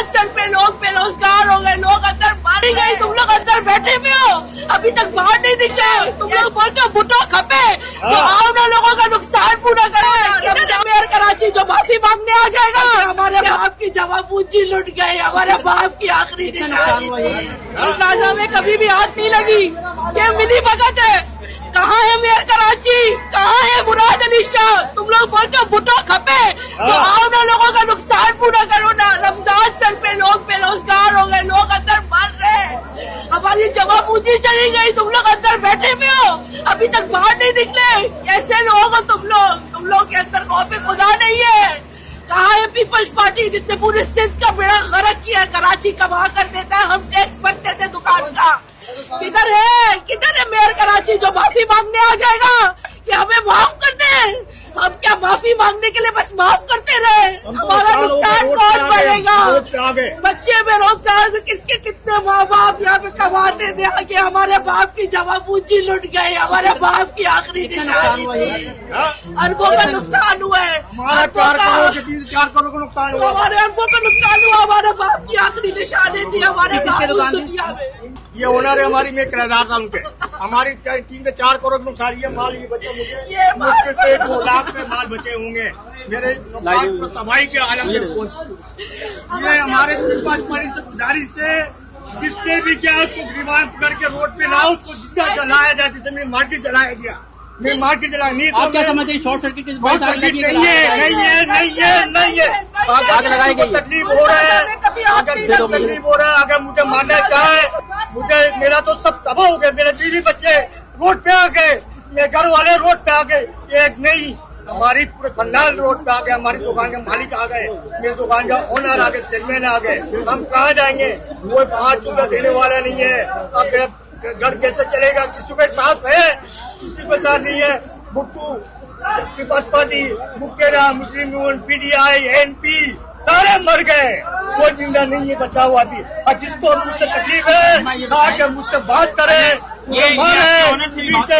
नवजात सर पे लोग बेरोजगार हो गए, लोग अंदर मारी गई, तुम लोग अंदर बैठे हुए हो, अभी तक बाहर नहीं दिखे, तुम लोग बोलते हो भुट्टो खपे, तो आओ ना, लोगों का नुकसान पूरा करो। मेयर कराची जो माफी मांगने आ जाएगा, हमारे बाप की जमा पूंजी लुट गई, हमारे बाप की आखिरी निशानी थी, इस प्लाजा में कभी भी हाथ नहीं लगी, ये मिली भगत है। कहाँ है मेयर कराची, कहाँ है मुराद अली शाह, तुम लोग बोलते हो भुट्टो खपे, तो आओ ना, लोगों का नुकसान पूरा करो ना। रमजान सर पे लोग बेरोजगार हो गए, लोग अंदर मर रहे हैं, हमारी जमा पूंजी चली गई, तुम लोग अंदर बैठे हुए हो, अभी तक बाहर नहीं निकले, कैसे लोग हो तुम लोग के अंदर खौफ खुदा नहीं है। कहाँ है पीपल्स पार्टी जिसने पूरे सिंध का बेड़ा गर्क किया, कराची कमा कर देता है, हम टैक्स भरते थे दुकान का, किधर है मेयर कराची जो माफी मांगने आ जाएगा कि हमें माफ कर दे। हम क्या माफी मांगने के लिए बस माफ करते रहे, हमारा नुकसान कौन भरेगा? बच्चे बेरोजगार, किसके कितने माँ बाप यहाँ पे कमाते थे, आगे हमारे बाप की जमा पूंजी लुट गई, हमारे बाप की आखिरी निशानी थी, अरबों का नुकसान हुआ है, हमारे 4 करोड़ का नुकसान हुआ, हमारे अरबों का नुकसान हुआ, हमारे बाप की आखिरी निशानी थी, हमारे बाप इस दुनिया में। ये ओनर है हमारी, मैं किराएदार था उनके, हमारी 3 से 4 करोड़ नुकसान, ये माल ये बचे मुझे से 2 लाख में माल बचे होंगे, मेरे तबाही के आलम में ये हमारे पास से गुजारिश से जिसने भी किया उसको गिरफ्तार करके रोड पे लाओ, उसको जितना जलाया जाए, जैसे मेरी मार्केट जलाया गया, मेरी मार्केट जलाया नहीं। आप क्या समझते हैं शॉर्ट सर्किट की बहुत तकलीफ नहीं है, आग लगाई गई, तकलीफ हो रहा है, तकलीफ हो रहा है, अगर मुझे मारना चाहे, मुझे मेरा तो सब तबाह हो गया, मेरे बीवी बच्चे रोड पे आ गए, मेरे घर वाले रोड पे आ गए, एक नहीं हमारी पूरे खानदान रोड पे आ गए, हमारी दुकान के मालिक आ गए, मेरी दुकान का ओनर आ गए, सेलमैन आ गए, हम कहाँ जाएंगे? कोई 5 रुपया देने वाला नहीं है, अब मेरा घर कैसे चलेगा? किसी के साथ है, किसी के साथ नहीं है। भुट्टो पीपल्स पार्टी, मुकेरा, मुस्लिम यूनियन, PDI, NP सारे मर गए, कोई जिंदा नहीं है बचा हुआ भी। और जिसको मुझसे तकलीफ है आके मुझसे बात करे, मुझे मारे, पीटे,